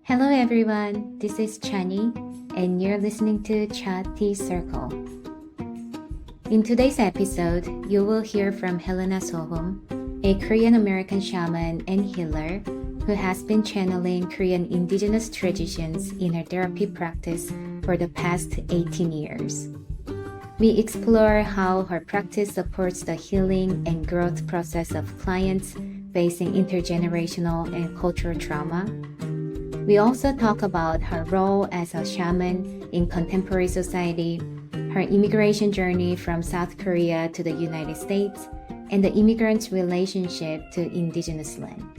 Hello everyone, this is Chanhee, and you're listening to Chanhee Circle. In today's episode, you will hear from Helena Soholm, a Korean American shaman and healer who has been channeling Korean Indigenous traditions in her therapy practice for the past 18 years. We explore how her practice supports the healing and growth process of clients facing intergenerational and cultural trauma. We also talk about her role as a shaman in contemporary society, her immigration journey from South Korea to the United States, and the immigrants' relationship to indigenous land.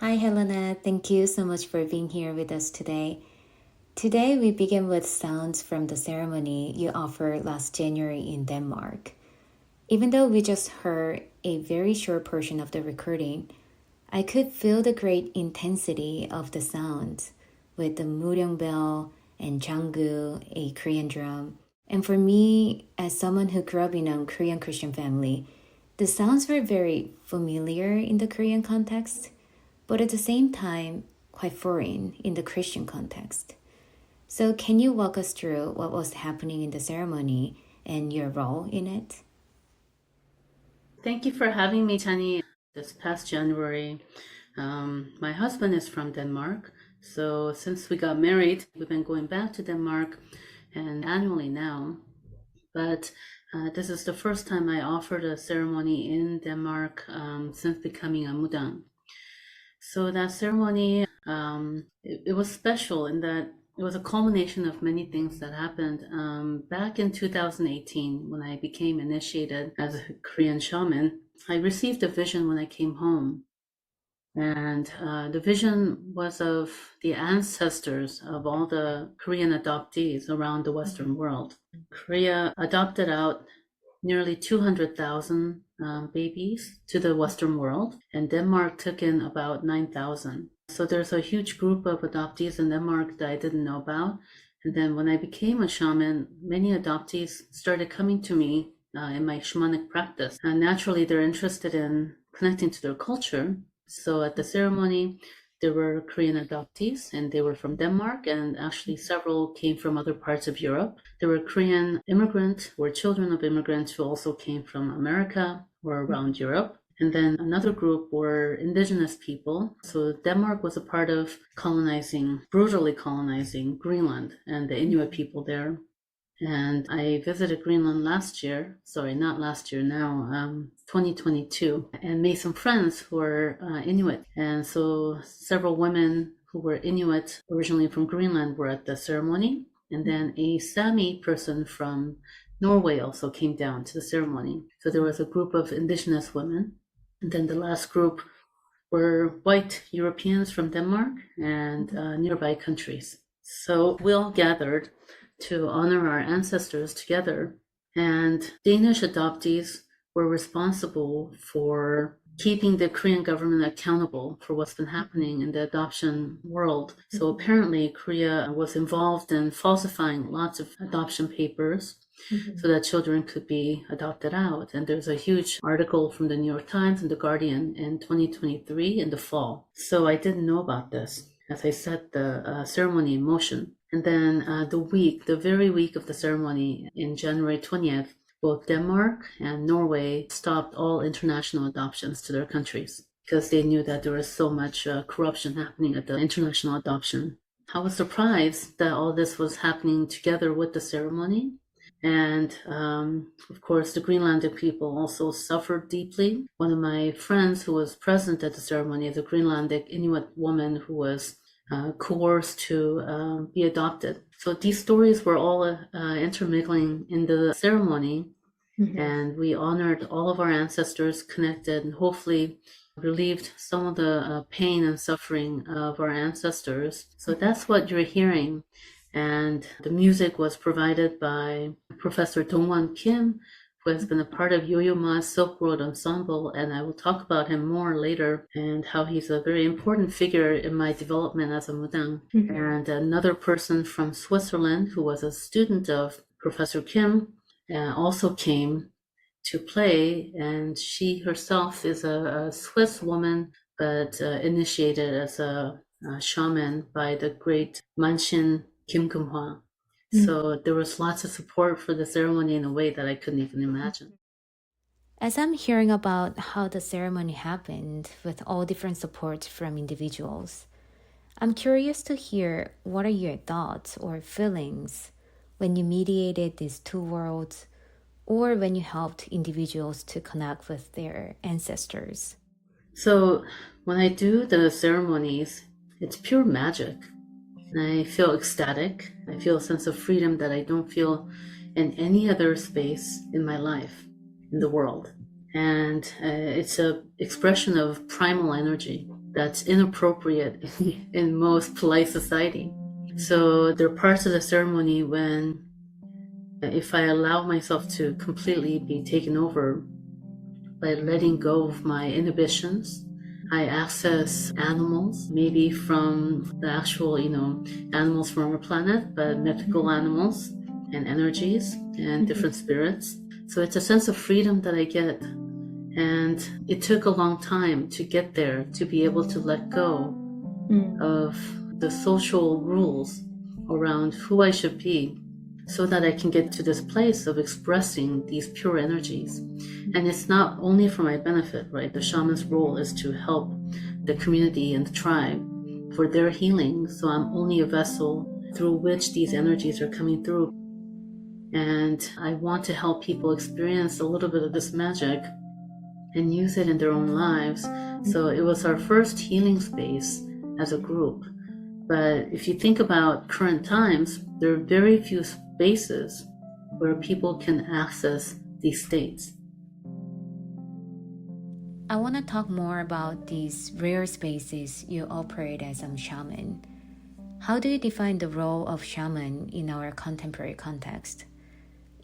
Hi Helena, thank you so much for being here with us today. Today we begin with sounds from the ceremony you offered last January in Denmark. Even though we just heard a very short portion of the recording, I could feel the great intensity of the sounds with the muryong bell and janggu, a Korean drum. And for me, as someone who grew up in a Korean Christian family, the sounds were very familiar in the Korean context, but at the same time, quite foreign in the Christian context. So can you walk us through what was happening in the ceremony and your role in it? Thank you for having me, Chanhee. This past January, my husband is from Denmark. So since we got married, we've been going back to Denmark and annually now. But this is the first time I offered a ceremony in Denmark since becoming a mudang. So that ceremony, it was special in that it was a culmination of many things that happened. Back in 2018, when I became initiated as a Korean shaman, I received a vision when I came home. And the vision was of the ancestors of all the Korean adoptees around the Western world. Korea adopted out nearly 200,000 babies to the Western world, and Denmark took in about 9,000. So there's a huge group of adoptees in Denmark that I didn't know about. And then when I became a shaman, many adoptees started coming to me in my shamanic practice. And naturally, they're interested in connecting to their culture. So at the ceremony, there were Korean adoptees, and they were from Denmark, and actually several came from other parts of Europe. There were Korean immigrants, or children of immigrants, who also came from America or around Europe. And then another group were indigenous people. So Denmark was a part of brutally colonizing Greenland and the Inuit people there. And I visited Greenland not last year, now 2022, and made some friends who were Inuit. And so several women who were Inuit originally from Greenland were at the ceremony. And then a Sami person from Norway also came down to the ceremony. So there was a group of indigenous women. And then the last group were white Europeans from Denmark and nearby countries. So we all gathered to honor our ancestors together. And Danish adoptees were responsible for keeping the Korean government accountable for what's been happening in the adoption world. So apparently Korea was involved in falsifying lots of adoption papers so that children could be adopted out. And there's a huge article from the New York Times and the Guardian in 2023 in the fall. So I didn't know about this as I set the ceremony in motion. And then the very week of the ceremony, in January 20th, both Denmark and Norway stopped all international adoptions to their countries because they knew that there was so much corruption happening at the international adoption. I was surprised that all this was happening together with the ceremony. And of course, the Greenlandic people also suffered deeply. One of my friends who was present at the ceremony is a Greenlandic Inuit woman who was coerced to be adopted. So these stories were all intermingling in the ceremony, and we honored all of our ancestors, connected, and hopefully relieved some of the pain and suffering of our ancestors. So that's what you're hearing. And the music was provided by Professor Dongwon Kim, who has been a part of Yo-Yo Ma's Silk Road Ensemble, and I will talk about him more later and how he's a very important figure in my development as a mudang. And another person from Switzerland who was a student of Professor Kim also came to play, and she herself is a Swiss woman, but initiated as a shaman by the great Manshin Kim Kumhwa. So there was lots of support for the ceremony in a way that I couldn't even imagine. As I'm hearing about how the ceremony happened with all different supports from individuals, I'm curious to hear what are your thoughts or feelings when you mediated these two worlds or when you helped individuals to connect with their ancestors. So when I do the ceremonies, it's pure magic. I feel ecstatic. I feel a sense of freedom that I don't feel in any other space in my life, in the world. And it's an expression of primal energy that's inappropriate in most polite society. So there are parts of the ceremony when, if I allow myself to completely be taken over by letting go of my inhibitions, I access animals, maybe from the actual, animals from our planet, but mythical animals and energies and different spirits. So it's a sense of freedom that I get. And it took a long time to get there, to be able to let go of the social rules around who I should be, so that I can get to this place of expressing these pure energies. And it's not only for my benefit, right? The shaman's role is to help the community and the tribe for their healing. So I'm only a vessel through which these energies are coming through. And I want to help people experience a little bit of this magic and use it in their own lives. So it was our first healing space as a group. But if you think about current times, there are very few spaces where people can access these states. I want to talk more about these rare spaces you operate as a shaman. How do you define the role of shaman in our contemporary context?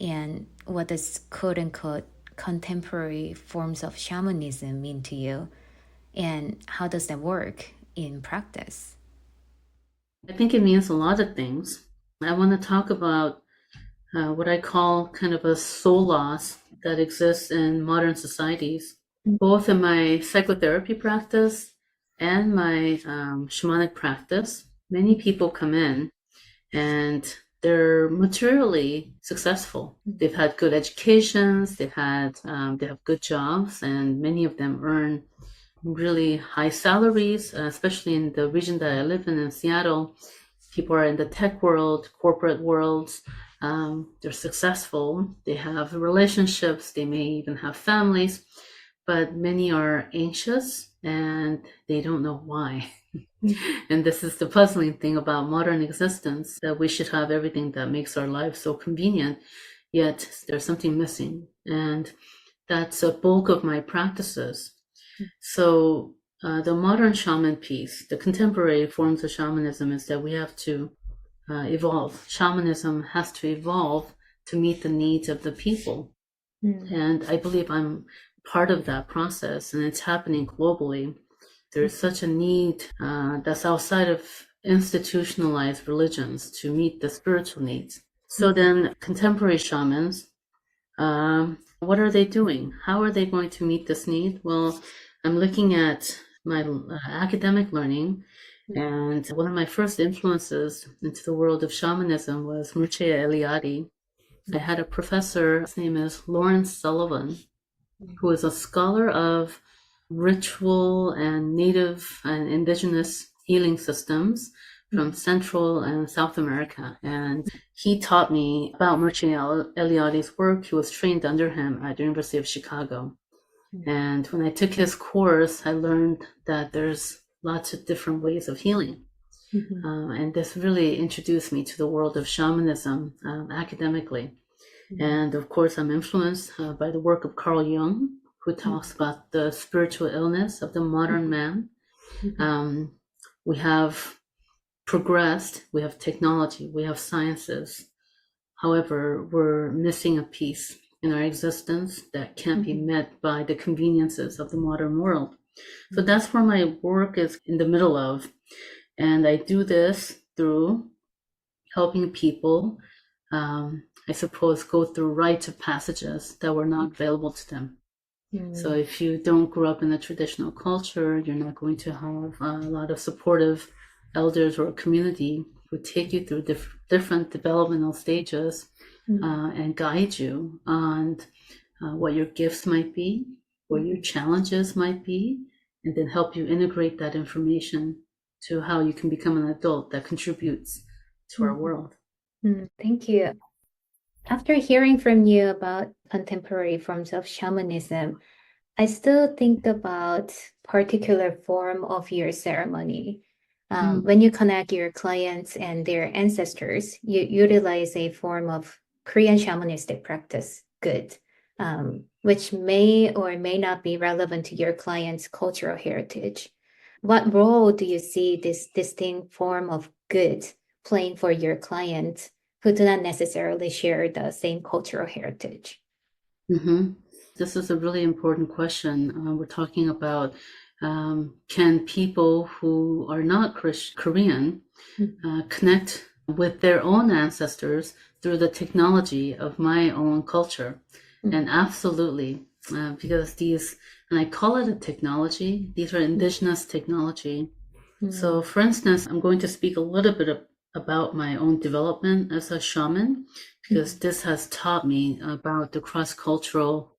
And what does quote unquote contemporary forms of shamanism mean to you? And how does that work in practice? I think it means a lot of things. I want to talk about what I call kind of a soul loss that exists in modern societies, both in my psychotherapy practice and my shamanic practice. Many people come in and they're materially successful. They've had good educations, they have good jobs, and many of them earn really high salaries, especially in the region that I live in Seattle. People are in the tech world, corporate worlds. They're successful. They have relationships. They may even have families, but many are anxious and they don't know why. And this is the puzzling thing about modern existence, that we should have everything that makes our life so convenient, yet there's something missing. And that's a bulk of my practices. So the modern shaman piece, the contemporary forms of shamanism, is that we have to evolve. Shamanism has to evolve to meet the needs of the people. And I believe I'm part of that process, and it's happening globally. There's such a need that's outside of institutionalized religions to meet the spiritual needs. So then contemporary shamans, what are they doing? How are they going to meet this need? Well, I'm looking at my academic learning, and one of my first influences into the world of shamanism was Mircea Eliade. I had a professor, his name is Lawrence Sullivan, who is a scholar of ritual and native and indigenous healing systems from Central and South America. And he taught me about Mircea Eliade's work. He was trained under him at the University of Chicago. And when I took his course, I learned that there's lots of different ways of healing. And this really introduced me to the world of shamanism academically. And of course, I'm influenced by the work of Carl Jung, who talks about the spiritual illness of the modern man. We have progressed, we have technology, we have sciences. However, we're missing a piece in our existence that can't be met by the conveniences of the modern world. So that's where my work is in the middle of. And I do this through helping people, I suppose, go through rites of passages that were not available to them. So if you don't grow up in a traditional culture, you're not going to have a lot of supportive elders or a community who take you through different developmental stages and guide you on what your gifts might be, what your challenges might be, and then help you integrate that information to how you can become an adult that contributes to our world. Thank you. After hearing from you about contemporary forms of shamanism, I still think about particular form of your ceremony. When you connect your clients and their ancestors, you utilize a form of Korean shamanistic practice, good, which may or may not be relevant to your client's cultural heritage. What role do you see this distinct form of good playing for your clients who do not necessarily share the same cultural heritage? This is a really important question. We're talking about can people who are not Korean connect with their own ancestors through the technology of my own culture? And absolutely, because these, and I call it a technology, these are indigenous technology. So for instance, I'm going to speak a little bit about my own development as a shaman, because this has taught me about the cross-cultural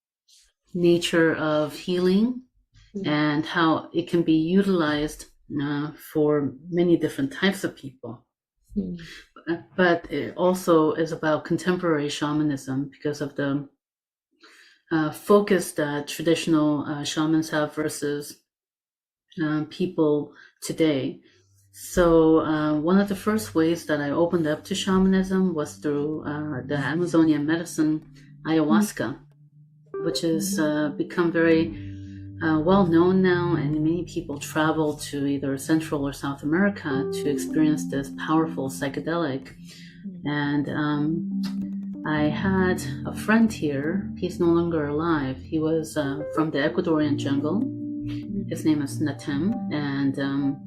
nature of healing and how it can be utilized for many different types of people. But it also is about contemporary shamanism because of the focus that traditional shamans have versus people today. So one of the first ways that I opened up to shamanism was through the Amazonian medicine, ayahuasca, which has become very well known now, and many people travel to either Central or South America to experience this powerful psychedelic. And I had a friend here. He's no longer alive. He was from the Ecuadorian jungle. His name is Natem, and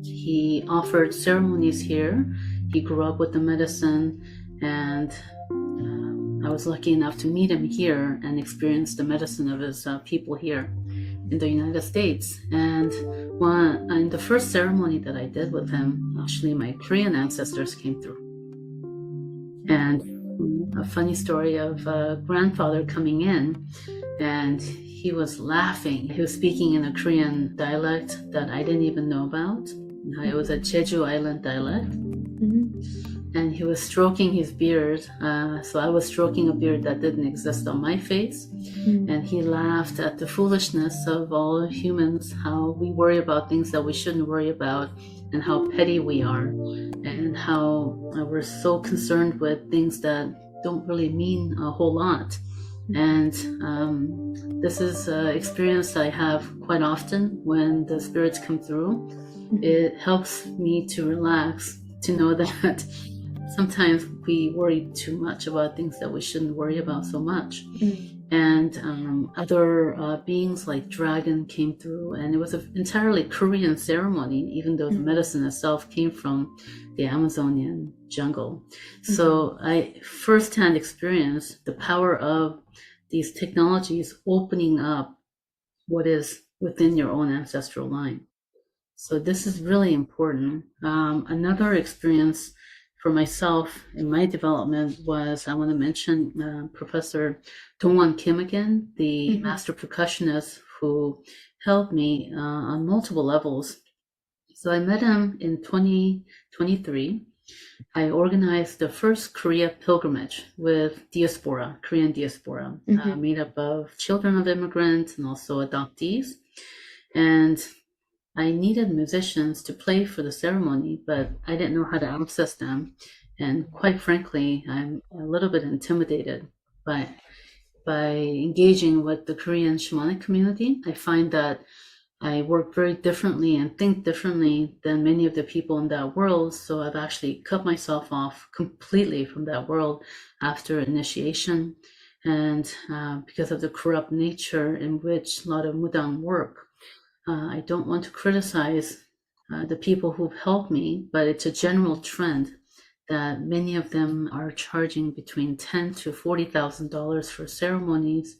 he offered ceremonies here. He grew up with the medicine, and I was lucky enough to meet him here and experience the medicine of his people here in the United States. And in the first ceremony that I did with him, actually my Korean ancestors came through. And a funny story of a grandfather coming in, and he was laughing. He was speaking in a Korean dialect that I didn't even know about. It was a Jeju Island dialect. And he was stroking his beard. So I was stroking a beard that didn't exist on my face. And he laughed at the foolishness of all humans, how we worry about things that we shouldn't worry about, and how petty we are, and how we're so concerned with things that don't really mean a whole lot. And this is an experience I have quite often when the spirits come through. It helps me to relax, to know that sometimes we worry too much about things that we shouldn't worry about so much. And other beings like dragon came through, and it was an entirely Korean ceremony, even though the medicine itself came from the Amazonian jungle. So I firsthand experienced the power of these technologies opening up what is within your own ancestral line. So this is really important. Another experience for myself in my development was, I want to mention Professor Dongwon Kim again, the master percussionist who helped me on multiple levels So I met him in 2023. I organized the first Korea pilgrimage with diaspora, Korean diaspora, made up of children of immigrants and also adoptees. And I needed musicians to play for the ceremony, but I didn't know how to access them. And quite frankly, I'm a little bit intimidated by engaging with the Korean shamanic community. I find that I work very differently and think differently than many of the people in that world. So I've actually cut myself off completely from that world after initiation. And because of the corrupt nature in which a lot of mudang work, I don't want to criticize the people who've helped me, but it's a general trend that many of them are charging between $10,000 to $40,000 for ceremonies,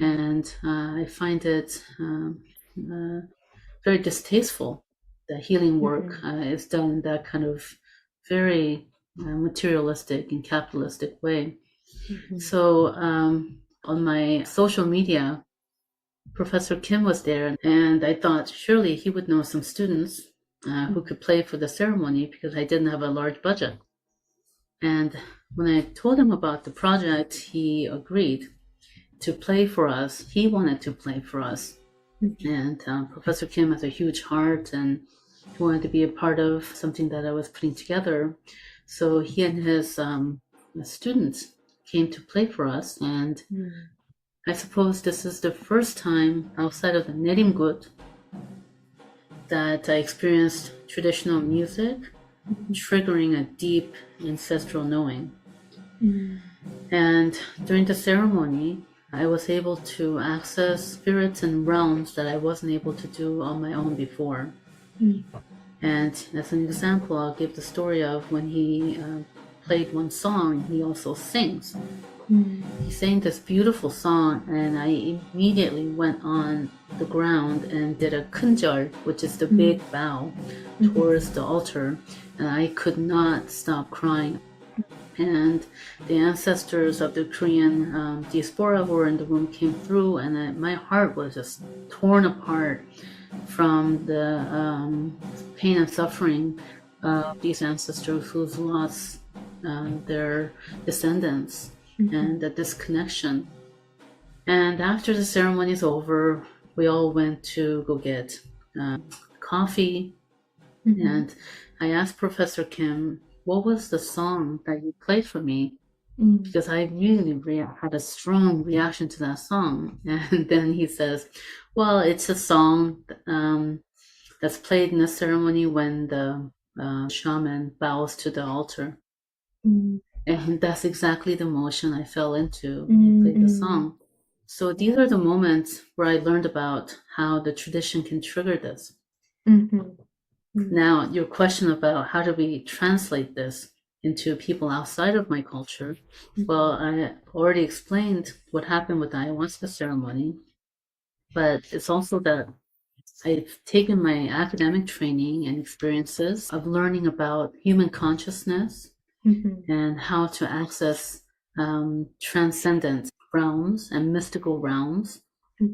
and I find it very distasteful that healing work is done in that kind of very materialistic and capitalistic way. So on my social media, Professor Kim was there, and I thought surely he would know some students who could play for the ceremony because I didn't have a large budget. And when I told him about the project, he agreed to play for us. He wanted to play for us. And Professor Kim has a huge heart, and he wanted to be a part of something that I was putting together. So he and his students came to play for us, and I suppose this is the first time outside of the Nerimgut that I experienced traditional music triggering a deep ancestral knowing. And during the ceremony, I was able to access spirits and realms that I wasn't able to do on my own before. And as an example, I'll give the story of when he played one song, he also sings. He sang this beautiful song, and I immediately went on the ground and did a kunjal, which is the big bow towards the altar, and I could not stop crying. And the ancestors of the Korean diaspora who were in the room came through, and my heart was just torn apart from the pain and suffering of these ancestors who've lost their descendants and the disconnection. And after the ceremony is over, we all went to go get coffee. And I asked Professor Kim, what was the song that you played for me? Because I really had a strong reaction to that song. And then he says, well, it's a song that's played in the ceremony when the shaman bows to the altar. And that's exactly the motion I fell into to play the song. So these are the moments where I learned about how the tradition can trigger this. Now, your question about how do we translate this into people outside of my culture, well, I already explained what happened with the ayahuasca ceremony, but it's also that I've taken my academic training and experiences of learning about human consciousness and how to access transcendent realms and mystical realms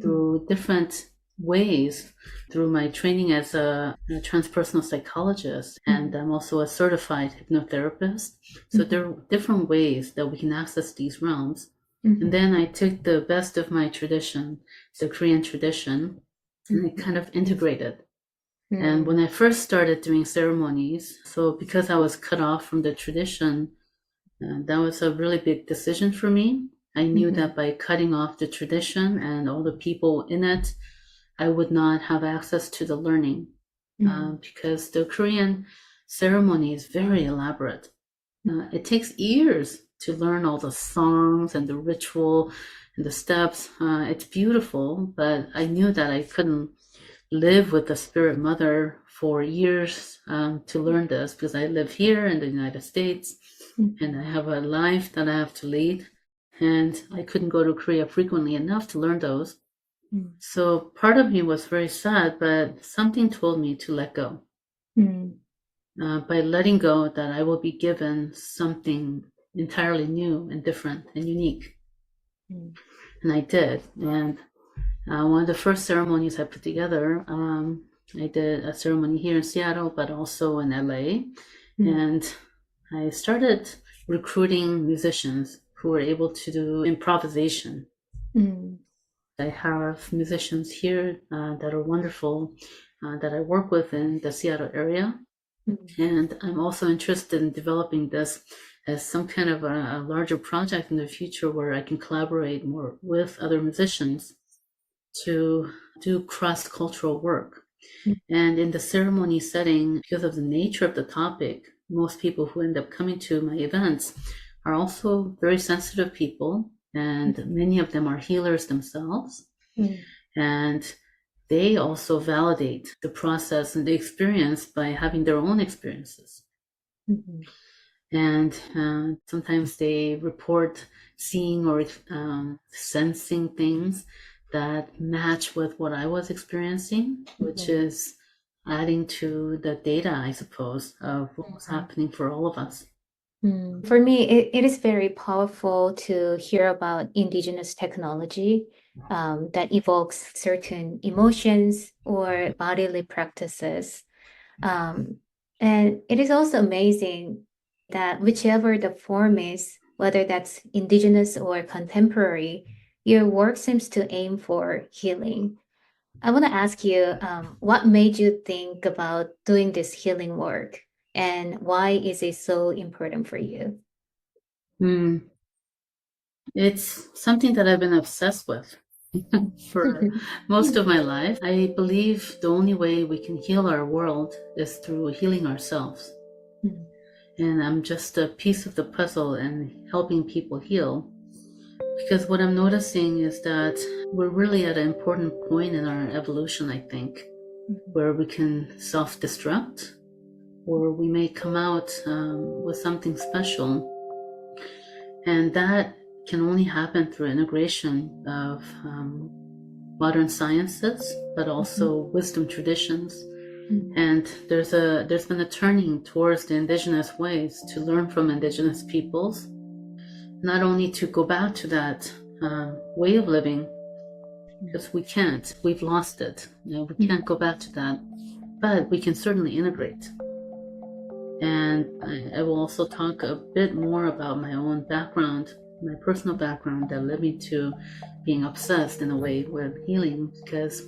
through different ways, through my training as a transpersonal psychologist, and I'm also a certified hypnotherapist. So there are different ways that we can access these realms. And then I took the best of my tradition, the Korean tradition, and I kind of integrated. And when I first started doing ceremonies, so because I was cut off from the tradition, that was a really big decision for me. I knew that by cutting off the tradition and all the people in it, I would not have access to the learning because the Korean ceremony is very elaborate. It takes years to learn all the songs and the ritual and the steps. It's beautiful, but I knew that I couldn't live with the spirit mother for years to learn this because I live here in the United States and I have a life that I have to lead, and I couldn't go to Korea frequently enough to learn those. So part of me was very sad, but something told me to let go. By letting go, that I will be given something entirely new and different and unique. And I did. And one of the first ceremonies I put together, I did a ceremony here in Seattle, but also in LA. Mm, And I started recruiting musicians who were able to do improvisation. mm, I have musicians here that are wonderful that I work with in the Seattle area. mm, And I'm also interested in developing this as some kind of a larger project in the future where I can collaborate more with other musicians to do cross cultural work. mm, And in the ceremony setting, because of the nature of the topic, most people who end up coming to my events are also very sensitive people, and many of them are healers themselves. mm, And they also validate the process and the experience by having their own experiences. mm, And sometimes they report seeing or sensing things that match with what I was experiencing, which mm, is adding to the data, I suppose, of what was mm. happening for all of us. For me, it is very powerful to hear about indigenous technology that evokes certain emotions or bodily practices. Um, and it is also amazing that whichever the form is, whether that's indigenous or contemporary, your work seems to aim for healing. I want to ask you, what made you think about doing this healing work, and why is it so important for you? Mm, it's something that I've been obsessed with for most of my life. I believe the only way we can heal our world is through healing ourselves. And I'm just a piece of the puzzle in helping people heal. Because what I'm noticing is that we're really at an important point in our evolution, I think, where we can self destruct or we may come out with something special. And that can only happen through integration of modern sciences, but also wisdom traditions. And there's been a turning towards the indigenous ways to learn from indigenous peoples, not only to go back to that way of living, because we can't, we've lost it. We can't go back to that, but we can certainly integrate. And I will also talk a bit more about my own background, my personal background that led me to being obsessed in a way with healing, because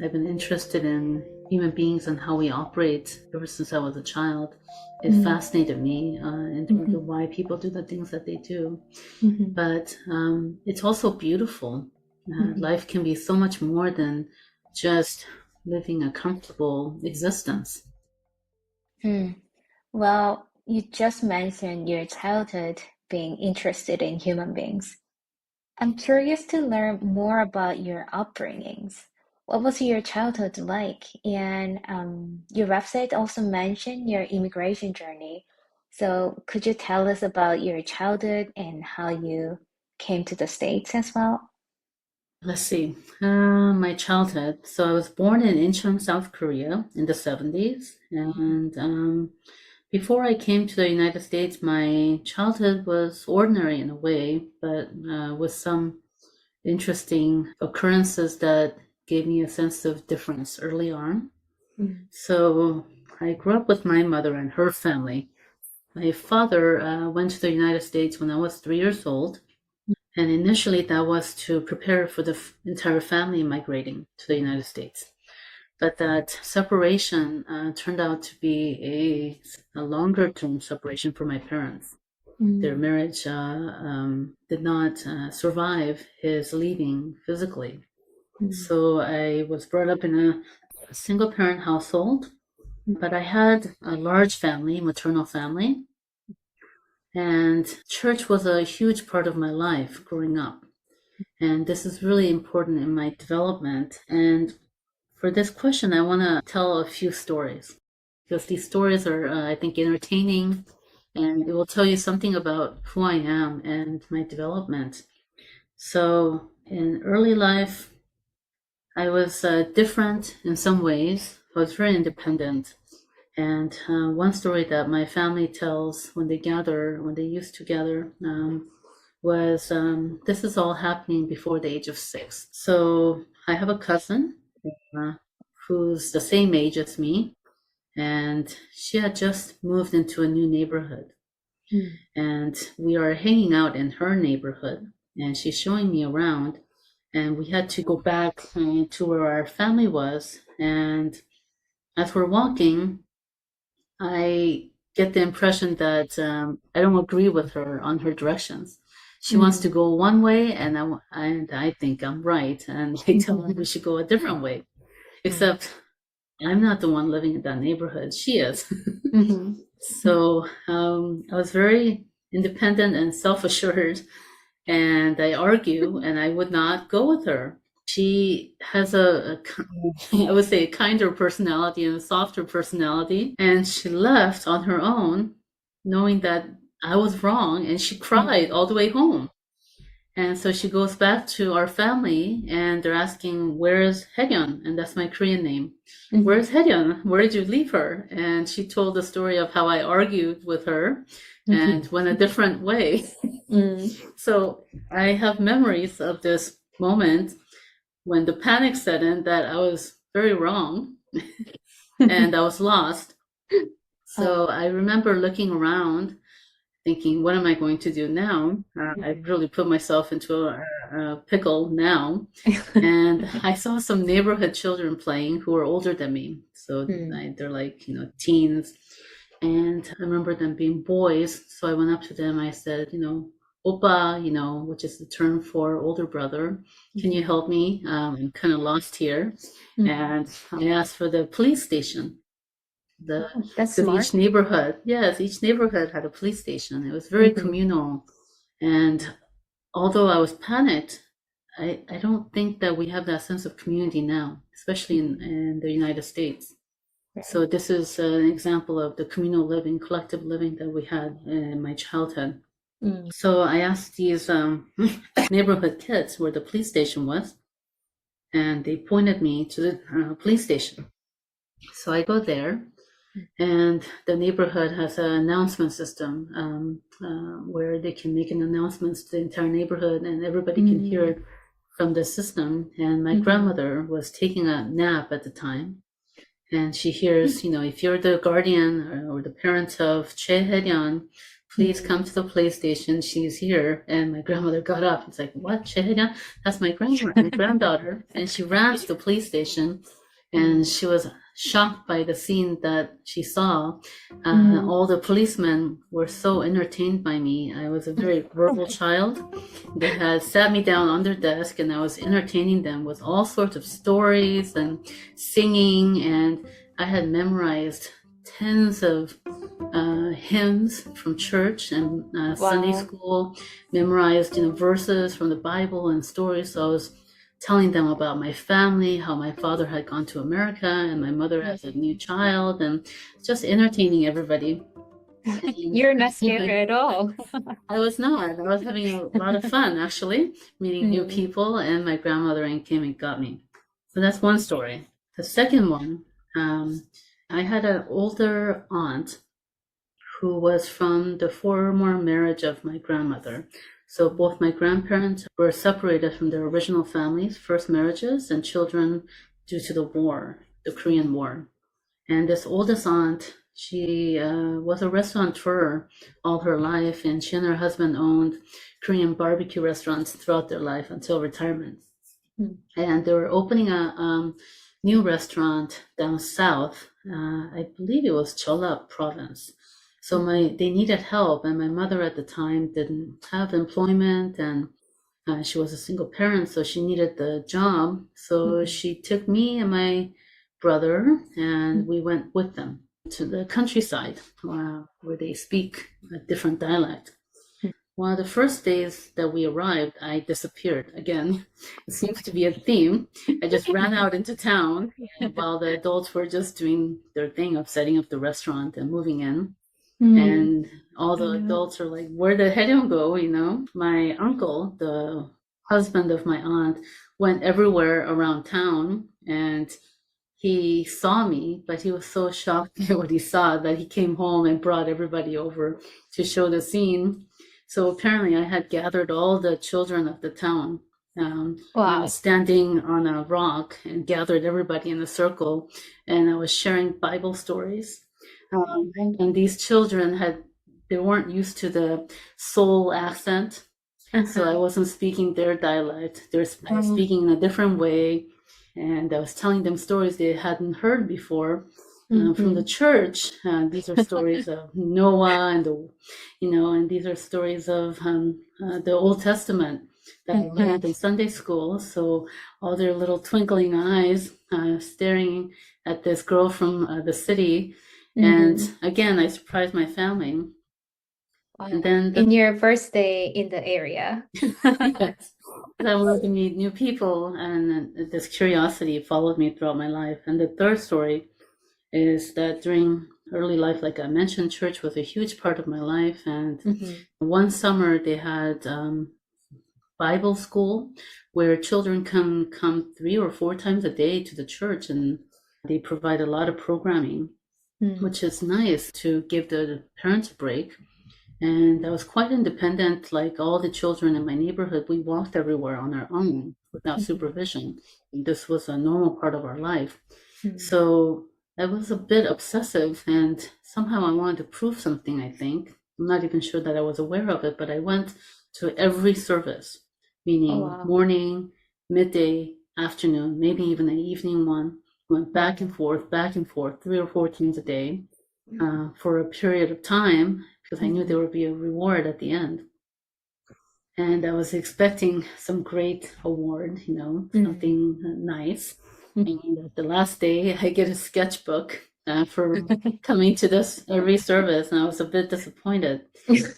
I've been interested in human beings and how we operate ever since I was a child. It fascinated me in terms of why people do the things that they do. But it's also beautiful. Life can be so much more than just living a comfortable existence. Hmm. Well, you just mentioned your childhood being interested in human beings. I'm curious to learn more about your upbringings. What was your childhood like? And your website also mentioned your immigration journey. So could you tell us about your childhood and how you came to the States as well? Let's see. My childhood. So I was born in Incheon, South Korea in the 70s. And before I came to the United States, my childhood was ordinary in a way, but with some interesting occurrences that gave me a sense of difference early on. Mm, So I grew up with my mother and her family. My father went to the United States when I was 3 years old. And initially, that was to prepare for the entire family migrating to the United States. But that separation turned out to be a longer term separation for my parents. Their mm, marriage did not survive his leaving physically. mm, So I was brought up in a single parent household, but I had a large family, maternal family, and church was a huge part of my life growing up. And this is really important in my development. And for this question, I want to tell a few stories because these stories are, I think, entertaining and it will tell you something about who I am and my development. So, in early life, I was different in some ways. I was very independent. And one story that my family tells when they gather, when they used to gather, was this is all happening before the age of 6. So I have a cousin who's the same age as me, and she had just moved into a new neighborhood. And we are hanging out in her neighborhood, and she's showing me around. And we had to go back to where our family was. And as we're walking, I get the impression that I don't agree with her on her directions. She wants to go one way, and I think I'm right, and I tell her we should go a different way. Except I'm not the one living in that neighborhood; she is. So I was very independent and self-assured, and I argue, and I would not go with her. She has I would say, a kinder personality and a softer personality. And she left on her own, knowing that I was wrong, and she cried all the way home. And so she goes back to our family, and they're asking, "Where's Haeyeon?" And that's my Korean name. "Where's Haeyeon? Where did you leave her?" And she told the story of how I argued with her and went a different way. So I have memories of this moment when the panic set in, that I was very wrong and I was lost. So I remember looking around thinking, what am I going to do now? I really put myself into a pickle now. And I saw some neighborhood children playing who were older than me. So they're like, teens. And I remember them being boys. So I went up to them. I said, "Oppa," which is the term for older brother. "Can you help me? I'm kind of lost here." And I asked for the police station. That's smart. Each neighborhood had a police station. It was very communal. And although I was panicked, I don't think that we have that sense of community now, especially in the United States. So this is an example of the communal living, collective living that we had in my childhood. So I asked these neighborhood kids where the police station was, and they pointed me to the police station. So I go there, and the neighborhood has an announcement system where they can make an announcement to the entire neighborhood, and everybody can hear it from the system. And my grandmother was taking a nap at the time, and she hears, "If you're the guardian or the parent of Choi Hae-yeon, please come to the police station. She's here." And my grandmother got up. It's like, "What, Choi Hae-yeon? That's my granddaughter." And she ran to the police station, and she was shocked by the scene that she saw. All the policemen were so entertained by me. I was a very verbal child. They had sat me down on their desk, and I was entertaining them with all sorts of stories and singing, and I had memorized tens of hymns from church and Sunday school, memorized verses from the Bible and stories. So I was telling them about my family, how my father had gone to America and my mother has a new child, and just entertaining everybody. You're not scared at all. I was not. I was having a lot of fun, actually, meeting new people, and my grandmother came and got me. So that's one story. The second one, I had an older aunt who was from the former marriage of my grandmother. So both my grandparents were separated from their original families, first marriages, and children due to the war, the Korean War. And this oldest aunt, she was a restaurateur all her life, and she and her husband owned Korean barbecue restaurants throughout their life until retirement. And they were opening a new restaurant down south. I believe it was Jeolla province. So they needed help, and my mother at the time didn't have employment, and she was a single parent, so she needed the job. So she took me and my brother, and we went with them to the countryside where they speak a different dialect. One of the first days that we arrived, I disappeared again. It seems to be a theme. I just ran out into town while the adults were just doing their thing of setting up the restaurant and moving in. And all the adults are like, "Where did Haeyeon go?" My uncle, the husband of my aunt, went everywhere around town, and he saw me, but he was so shocked at what he saw that he came home and brought everybody over to show the scene. So apparently I had gathered all the children of the town I Wow. was standing on a rock and gathered everybody in a circle, and I was sharing Bible stories. And these children they weren't used to the Seoul accent, so I Uh-huh. wasn't speaking their dialect. I was speaking in a different way, and I was telling them stories they hadn't heard before from the Mhm. church. These are stories of Noah and these are stories of the Old Testament that I Mhm. learned in Sunday school. So all their little twinkling eyes staring at this girl from the city. And Mhm. again, I surprised my family. And Wow. then In your first day in the area. yes, I wanted to meet new people, and this curiosity followed me throughout my life. And the third story is that during early life, like I mentioned, church was a huge part of my life. And Mhm. one summer, they had Bible school where children can come 3 or 4 times a day to the church, and they provide a lot of programming, Mm. which is nice to give the parents a break. And I was quite independent, like all the children in my neighborhood. We walked everywhere on our own without Mhm. supervision. This was a normal part of our life. Mm. So I was a bit obsessive, and somehow I wanted to prove something, I think. I'm not even sure that I was aware of it, but I went to every service, Oh, meaning wow. morning, midday, afternoon, maybe even an evening one. Went Wow. back and forth, 3 or 4 times a day for a period of time because I knew there Mhm. would be a reward at the end. And I was expecting some great award, Mm. something nice. Mhm. And at the last day, I get a sketchbook for coming to this every service, and I was a bit disappointed.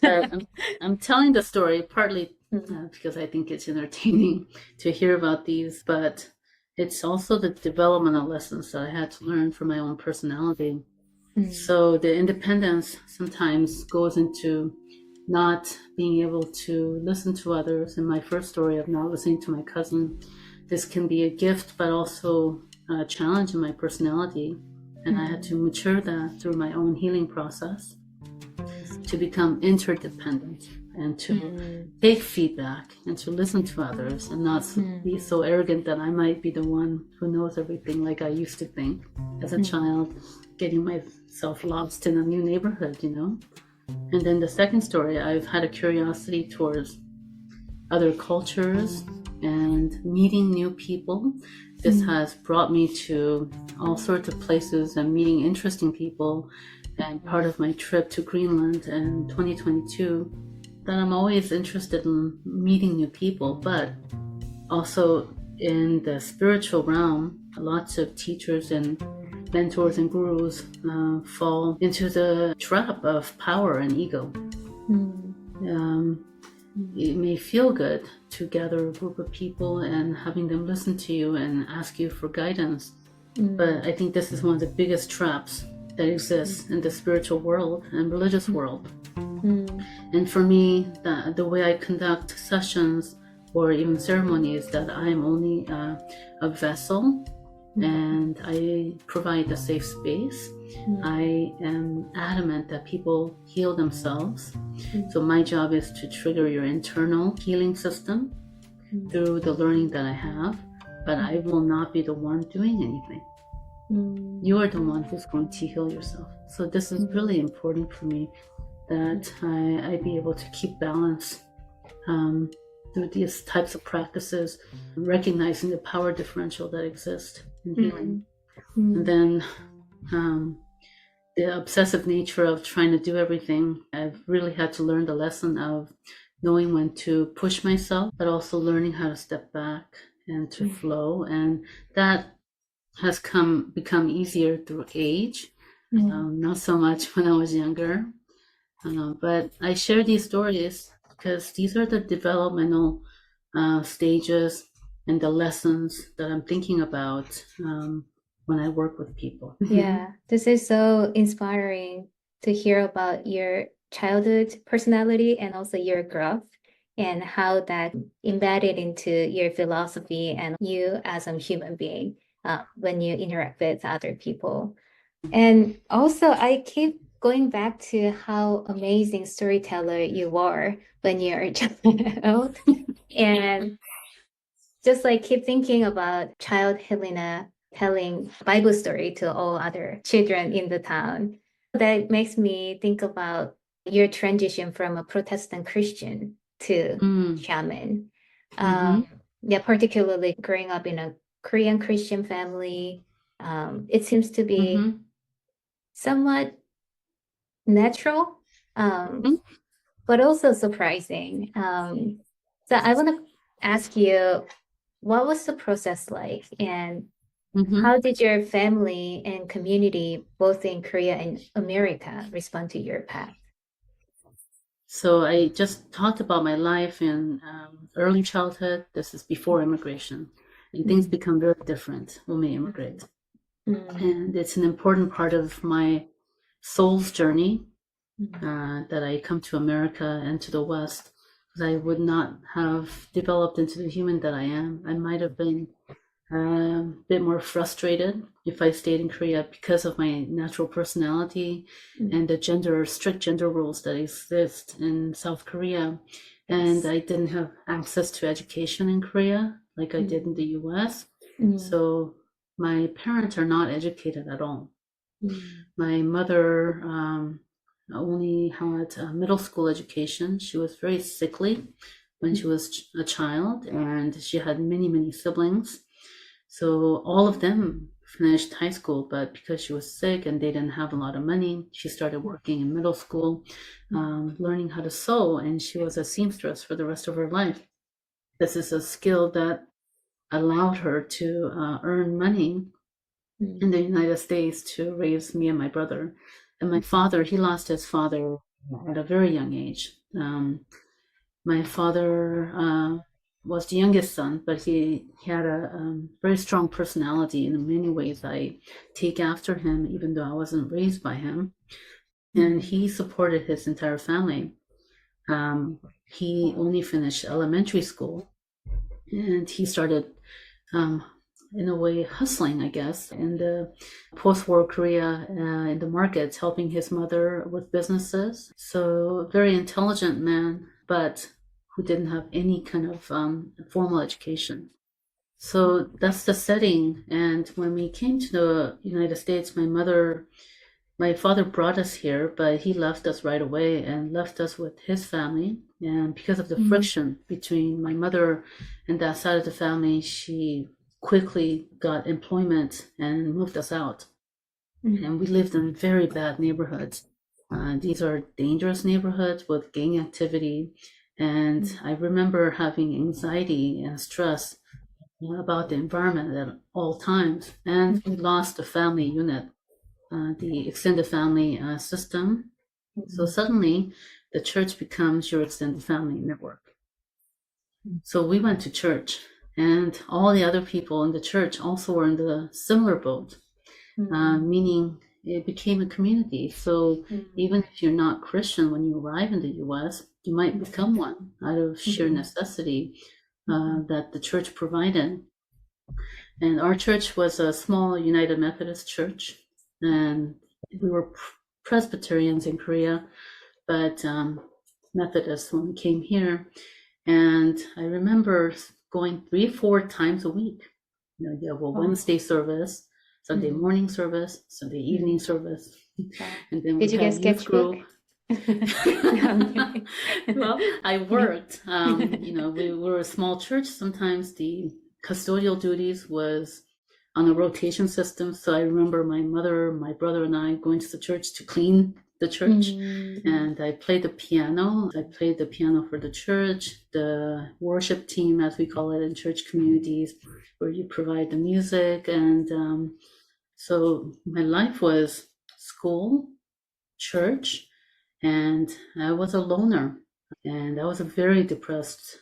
But I'm telling the story partly Mm. because I think it's entertaining to hear about these, but it's also the developmental lessons that I had to learn for my own personality. Mm. So the independence sometimes goes into not being able to listen to others. In my first story of not listening to my cousin, this can be a gift, but also a challenge in my personality. And I had to Mm. mature that through my own healing process to become interdependent and to Mm. take feedback and to listen to others and not Mm. be so arrogant that I might be the one who knows everything like I used to think as a Mm. child, getting myself lost in a new neighborhood. And then the second story, I've had a curiosity towards other cultures and meeting new people. This Mm. has brought me to all sorts of places and meeting interesting people. And part of my trip to Greenland in 2022, that I'm always interested in meeting new people, but also in the spiritual realm, lots of teachers and mentors and gurus fall into the trap of power and ego. Mm. Um, it may feel good to gather a group of people and having them listen to you and ask you for guidance. But Mm. I think this is one of the biggest traps that exists in the spiritual world and religious world. Mm. And for me, the way I conduct sessions or even ceremonies, that I am only a vessel Mm. and I provide a safe space. Mm. I am adamant that people heal themselves. Mm. So my job is to trigger your internal healing system Mm. through the learning that I have, but I will not be the one doing anything. Mm. You are the one who's going to heal yourself. So this is really important for me, that I be able to keep balance through these types of practices, recognizing the power differential that exists in healing. Mm. And Mm. then the obsessive nature of trying to do everything, I've really had to learn the lesson of knowing when to push myself, but also learning how to step back and to flow. And that has become easier through age, Mm. not so much when I was younger. But I share these stories because these are the developmental stages and the lessons that I'm thinking about when I work with people. Yeah, this is so inspiring to hear about your childhood personality and also your growth and how that embedded into your philosophy and you as a human being when you interact with other people. And also, I keep going back to how amazing storyteller you were when you're a child. And just like keep thinking about child Helena telling Bible story to all other children in the town. That makes me think about your transition from a Protestant Christian to Mm. shaman. Mm-hmm. Yeah, particularly growing up in a Korean Christian family, it seems to be Mm-hmm. somewhat natural, um, Mm-hmm. but also surprising. So I want to ask you, what was the process like, and Mm-hmm. how did your family and community, both in Korea and America, respond to your path? So I just talked about my life in early childhood. This is before immigration, and things Mm, become very different when we immigrate. mm, And it's an important part of my soul's journey mm, that I come to America and to the West. Because I would not have developed into the human that I am. I might have been a bit more frustrated if I stayed in Korea because of my natural personality mm. and the strict gender rules that exist in South Korea. And Yes. I didn't have access to education in Korea like I did in Mm, the US. mm, So my parents are not educated at all. mm, My mother only had a middle school education. She was very sickly when she mm, was a child, and she had many, many siblings. So all of them finished high school, but because she was sick and they didn't have a lot of money, she started working in middle school, learning how to sew, and she was a seamstress for the rest of her life. This is a skill that allowed her to earn money in the mm, United States to raise me and my brother. And my mm, father, he lost his father at a very young age. My father was the youngest son, but he had a very strong personality. And in many ways, I take after him, even though I wasn't raised by him. And mm, he supported his entire family. He only finished elementary school, and he started um, in a way hustling, I guess, in the post-war Korea in the markets, helping his mother with businesses. So a very intelligent man, but who didn't have any kind of formal education. So that's the setting. And when we came to the United States, my father brought us here, but he left us right away and left us with his family. And because of the mm, friction between my mother and that side of the family, she quickly got employment and moved us out. mm, And we lived in very bad neighborhoods. These are dangerous neighborhoods with gang activity. And mm, I remember having anxiety and stress about the environment at all times. And we lost the family unit, the extended family system. So mm, suddenly the church becomes your extended family network. mm, So we went to church, and all the other people in the church also were in the similar boat, mm, meaning it became a community. So mm, even if you're not Christian when you arrive in the US, you might mm, become one out of sheer mm, necessity mm, that the church provided. And our church was a small United Methodist church, and we were Presbyterians in Korea, but Methodists when we came here. And I remember going 3, 4 times a week. You have a wow. Wednesday service, Sunday Mm, morning service, Sunday evening mm, service, wow. and then we Did you get had youth sketchbook? group. No, I'm kidding. Well, I worked. We were a small church. Sometimes the custodial duties was on a rotation system. So I remember my mother, my brother, and I going to the church to clean the church. Mm, And I played the piano. I played the piano for the church, the worship team, as we call it in church communities, where you provide the music. And so my life was school, church, and I was a loner. And I was a very depressed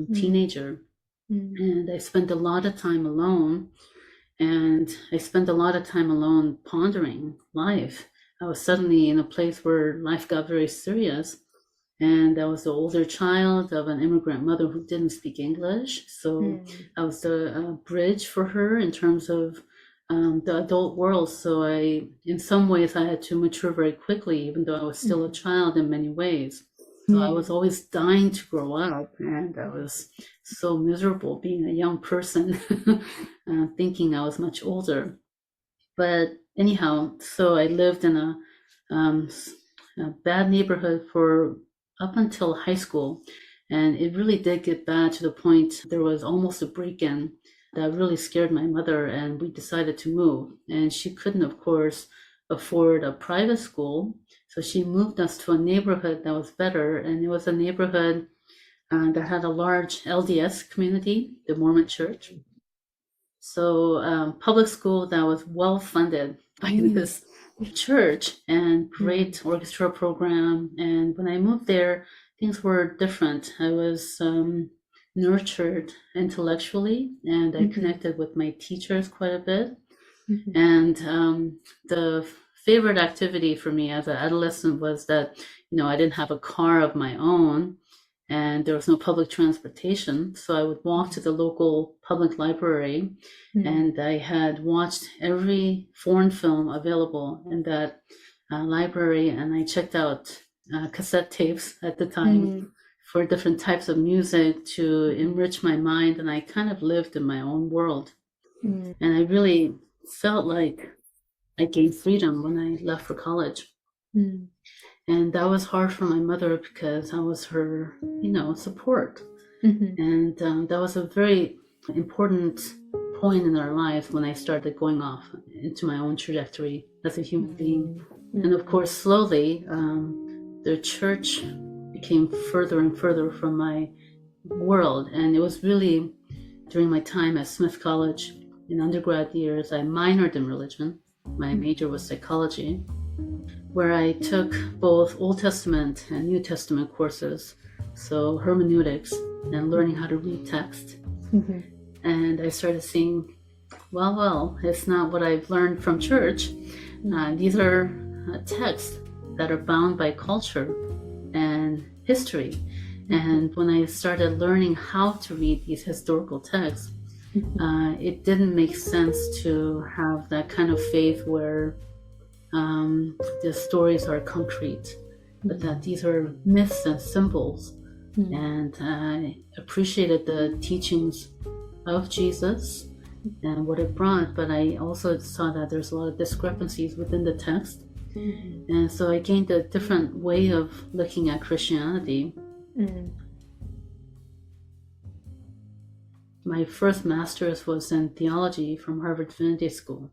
mm, teenager. mm, And I spent a lot of time alone. And I spent a lot of time alone pondering life. I was suddenly in a place where life got very serious. And I was the older child of an immigrant mother who didn't speak English. So mm, I was the bridge for her in terms of the adult world. So in some ways, I had to mature very quickly, even though I was still a mm, child in many ways. So I was always dying to grow up, and I was so miserable being a young person, thinking I was much older. But anyhow, so I lived in um, a bad neighborhood for up until high school. And it really did get bad to the point there was almost a break-in that really scared my mother, and we decided to move. And she couldn't, of course, afford a private school. So she moved us to a neighborhood that was better. And it was a neighborhood that had a large LDS community, the Mormon church. So public school that was well funded by this church, and great orchestra program. And when I moved there, things were different. I was nurtured intellectually, and I connected with my teachers quite a bit. And the favorite activity for me as an adolescent was that, I didn't have a car of my own, and there was no public transportation. So I would walk to the local public library, and I had watched every foreign film available in that library, and I checked out cassette tapes at the time for different types of music to enrich my mind, and I kind of lived in my own world. And I really felt like I gained freedom when I left for college. And that was hard for my mother because I was her, support. And that was a very important point in our lives when I started going off into my own trajectory as a human being. And of course, slowly, the church became further and further from my world. And it was really during my time at Smith College in undergrad years, I minored in religion. My major was psychology, where I took both Old Testament and New Testament courses, so hermeneutics and learning how to read text. And I started seeing, well, it's not what I've learned from church. These are texts that are bound by culture and history. And when I started learning how to read these historical texts, it didn't make sense to have that kind of faith where the stories are concrete, but that these are myths and symbols. And I appreciated the teachings of Jesus and what it brought, but I also saw that there's a lot of discrepancies within the text. And so I gained a different way of looking at Christianity. My first master's was in theology from Harvard Divinity School.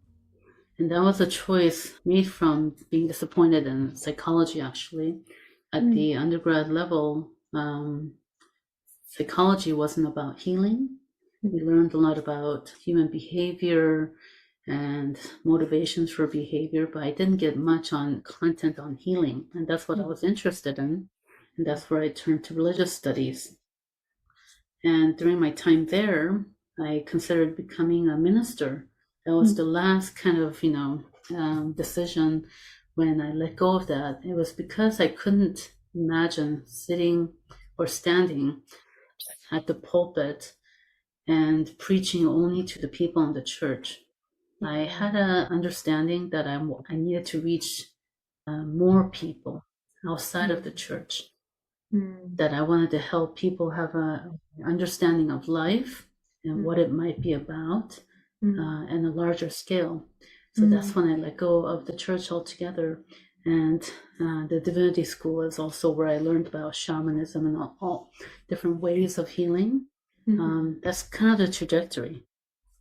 And that was a choice made from being disappointed in psychology, actually. At the undergrad level, psychology wasn't about healing. We learned a lot about human behavior and motivations for behavior, but I didn't get much on content on healing. And that's what I was interested in. And that's where I turned to religious studies. And during my time there, I considered becoming a minister. That was the last kind of, decision when I let go of that. It was because I couldn't imagine sitting or standing at the pulpit and preaching only to the people in the church. I had an understanding that I needed to reach more people outside of the church, that I wanted to help people have an understanding of life and what it might be about and a larger scale. So that's when I let go of the church altogether. And the divinity school is also where I learned about shamanism and all different ways of healing. That's kind of the trajectory.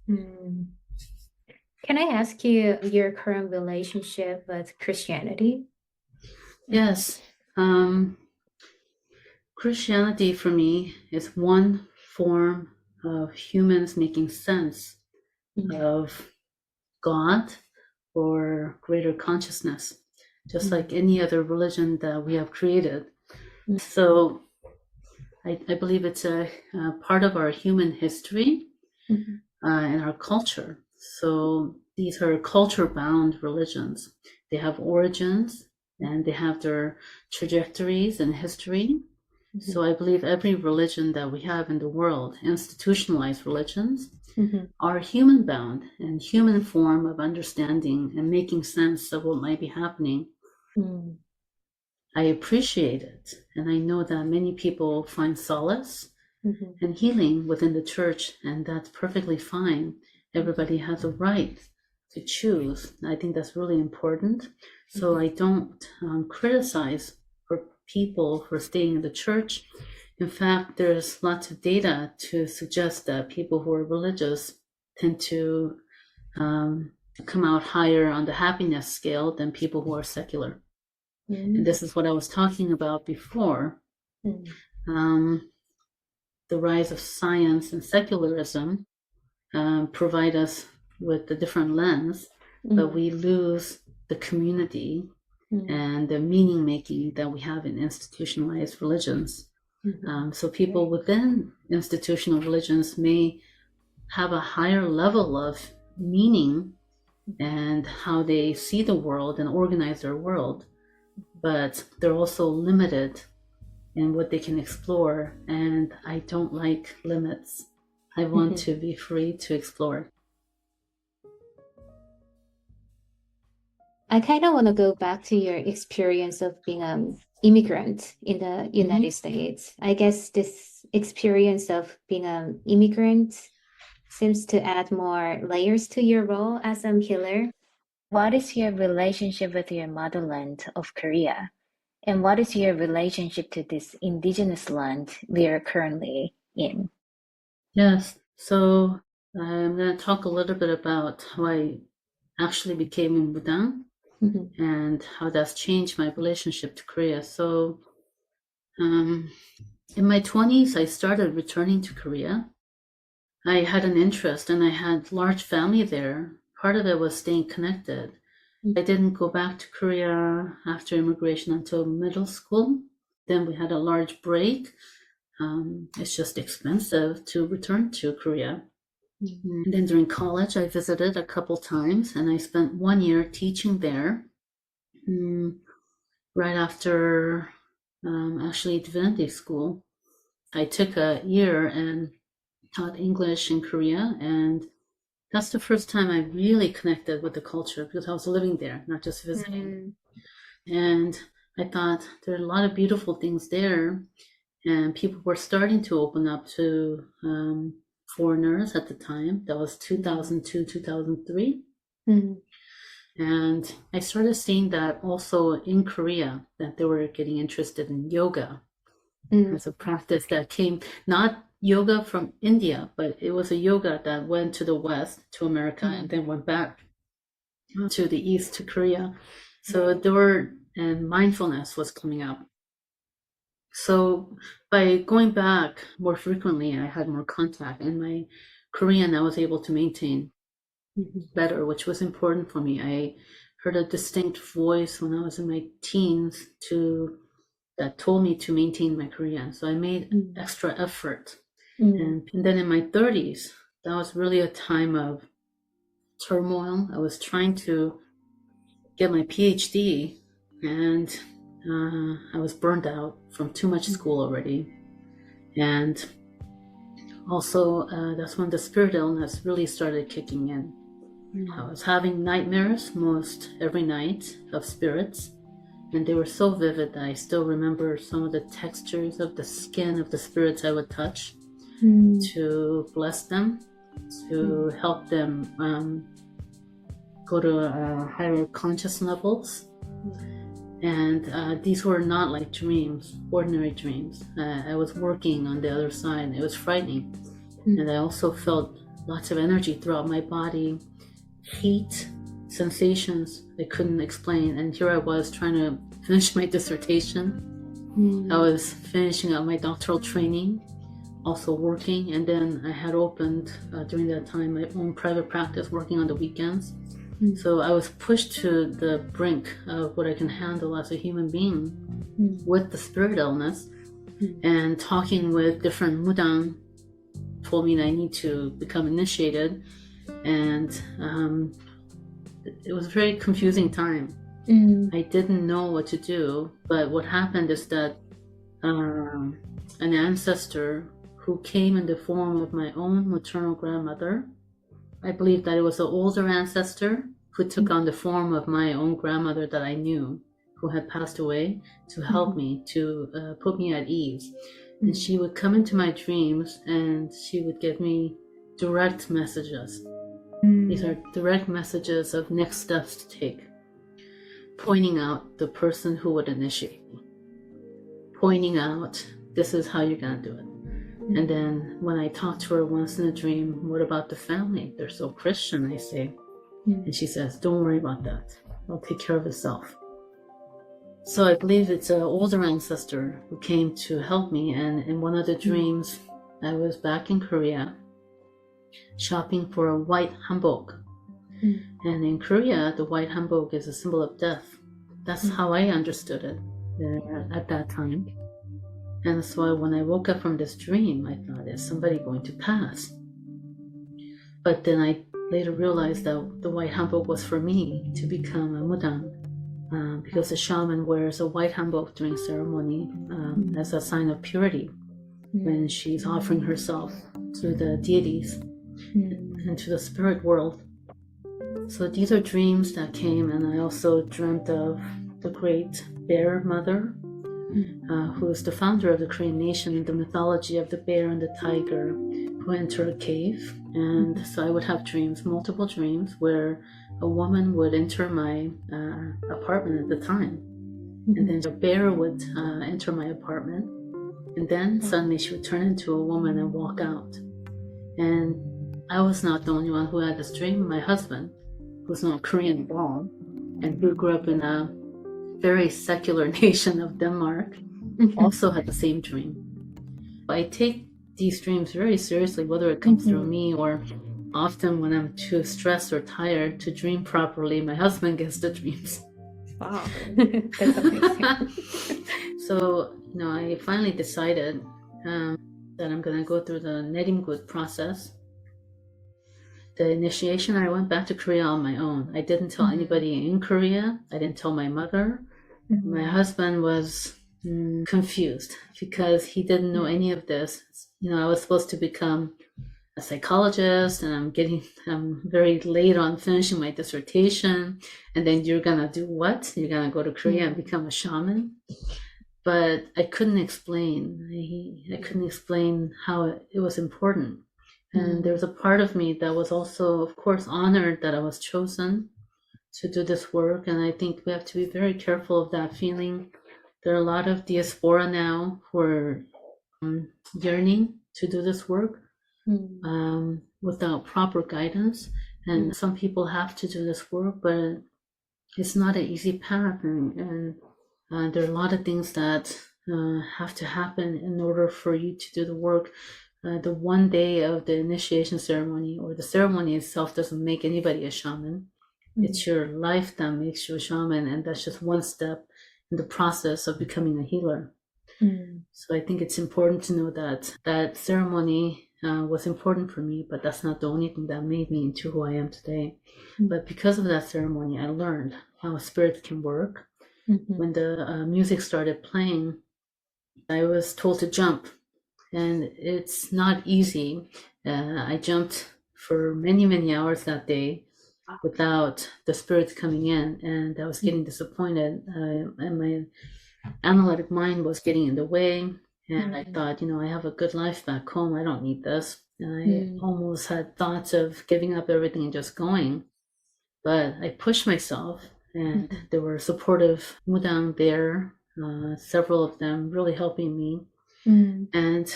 Can I ask you your current relationship with Christianity? Yes. Christianity for me is one form of humans making sense of God or greater consciousness, just like any other religion that we have created. So I believe it's a part of our human history and our culture. So these are culture-bound religions. They have origins and they have their trajectories and history. So I believe every religion that we have in the world, institutionalized religions, are human bound and human form of understanding and making sense of what might be happening. I appreciate it. And I know that many people find solace Mhm. and healing within the church, and that's perfectly fine. Everybody has a right to choose. I think that's really important. So I don't criticize for people for staying in the church. In fact, there's lots of data to suggest that people who are religious tend to come out higher on the happiness scale than people who are secular. And this is what I was talking about before. The rise of science and secularism provide us with a different lens, but we lose the community and the meaning making that we have in institutionalized religions. So people within institutional religions may have a higher level of meaning and how they see the world and organize their world, but they're also limited in what they can explore. And I don't like limits. I want to be free to explore. I kind of want to go back to your experience of being an immigrant in the United States. I guess this experience of being an immigrant seems to add more layers to your role as a healer. What is your relationship with your motherland of Korea? And what is your relationship to this indigenous land we are currently in? Yes. So I'm going to talk a little bit about how I actually became in Bhutan and how that's changed my relationship to Korea. So in my 20s, I started returning to Korea. I had an interest and I had large family there. Part of it was staying connected. I didn't go back to Korea after immigration until middle school. Then we had a large break. It's just expensive to return to Korea. And then during college, I visited a couple times and I spent 1 year teaching there. Right after actually divinity school, I took a year and taught English in Korea, and that's the first time I really connected with the culture because I was living there, not just visiting. And I thought there are a lot of beautiful things there, and people were starting to open up to foreigners at the time. That was 2002, 2003. And I started seeing that also in Korea, that they were getting interested in yoga as a practice that came, not yoga from India, but it was a yoga that went to the West, to America, and then went back to the East, to Korea. So there were, and mindfulness was coming up. So by going back more frequently, I had more contact, and my Korean I was able to maintain better, which was important for me. I heard a distinct voice when I was in my teens that told me to maintain my Korean. So I made extra effort. And then in my 30s, that was really a time of turmoil. I was trying to get my PhD, and I was burned out from too much school already. And also, that's when the spirit illness really started kicking in. I was having nightmares most every night of spirits, and they were so vivid that I still remember some of the textures of the skin of the spirits I would touch to bless them, to help them go to higher conscious levels. And these were not like dreams, ordinary dreams. I was working on the other side, and it was frightening. And I also felt lots of energy throughout my body, heat, sensations I couldn't explain. And here I was trying to finish my dissertation. I was finishing up my doctoral training, also working, and then I had opened during that time my own private practice, working on the weekends. So I was pushed to the brink of what I can handle as a human being with the spirit illness, and talking with different mudang told me that I need to become initiated, and it was a very confusing time. I didn't know what to do, but what happened is that an ancestor who came in the form of my own maternal grandmother, I believe that it was an older ancestor who took on the form of my own grandmother that I knew, who had passed away to help me, to put me at ease. And she would come into my dreams and she would give me direct messages. These are direct messages of next steps to take, pointing out the person who would initiate me, pointing out this is how you're going to do it. And then when I talk to her once in a dream, what about the family? They're so Christian, I say. And she says, don't worry about that. I'll take care of itself. So I believe it's an older ancestor who came to help me. And in one of the dreams, I was back in Korea shopping for a white hanbok. And in Korea, the white hanbok is a symbol of death. That's how I understood it at that time. And so when I woke up from this dream, I thought, is somebody going to pass? But then I later realized that the white hanbok was for me to become a mudang, because the shaman wears a white hanbok during ceremony as a sign of purity when she's offering herself to the deities and to the spirit world. So these are dreams that came, and I also dreamt of the great bear mother, who is the founder of the Korean nation, the mythology of the bear and the tiger who enter a cave. And so I would have dreams, multiple dreams, where a woman would enter my apartment at the time. And then a bear would enter my apartment. And then suddenly she would turn into a woman and walk out. And I was not the only one who had this dream. My husband, who's not Korean at all, and who grew up in a very secular nation of Denmark, also had the same dream. I take these dreams very seriously, whether it comes through me or often when I'm too stressed or tired to dream properly, my husband gets the dreams. Wow, that's amazing. So, I finally decided that I'm going to go through the Nerimgut process. The initiation, I went back to Korea on my own. I didn't tell anybody in Korea. I didn't tell my mother. My husband was confused because he didn't know any of this. I was supposed to become a psychologist, and I'm very late on finishing my dissertation. And then you're gonna do what? You're gonna go to Korea and become a shaman? But I couldn't explain. I couldn't explain how it was important. And there was a part of me that was also, of course, honored that I was chosen to do this work. And I think we have to be very careful of that feeling. There are a lot of diaspora now who are yearning to do this work without proper guidance. And some people have to do this work, but it's not an easy path. And there are a lot of things that have to happen in order for you to do the work. The one day of the initiation ceremony or the ceremony itself doesn't make anybody a shaman. It's your life that makes you a shaman, and that's just one step in the process of becoming a healer. So I think it's important to know that that ceremony was important for me, but that's not the only thing that made me into who I am today. But because of that ceremony, I learned how spirit can work. When the music started playing, I was told to jump. And it's not easy. I jumped for many, many hours that day without the spirits coming in, and I was getting disappointed. And my analytic mind was getting in the way. And I thought, I have a good life back home. I don't need this. And I almost had thoughts of giving up everything and just going. But I pushed myself, and there were supportive mudang there, several of them really helping me. And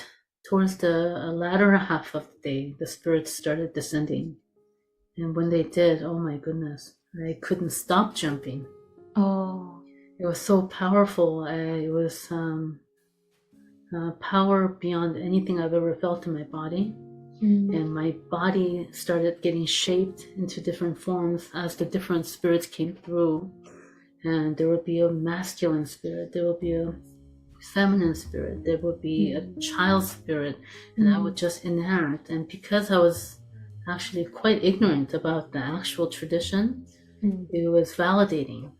towards the latter half of the day, the spirits started descending. And when they did, oh my goodness, I couldn't stop jumping. Oh. It was so powerful. It was power beyond anything I've ever felt in my body. And my body started getting shaped into different forms as the different spirits came through. And there would be a masculine spirit, there would be a feminine spirit, there would be a child spirit, and I would just inherit. And because I was actually quite ignorant about the actual tradition, it was validating.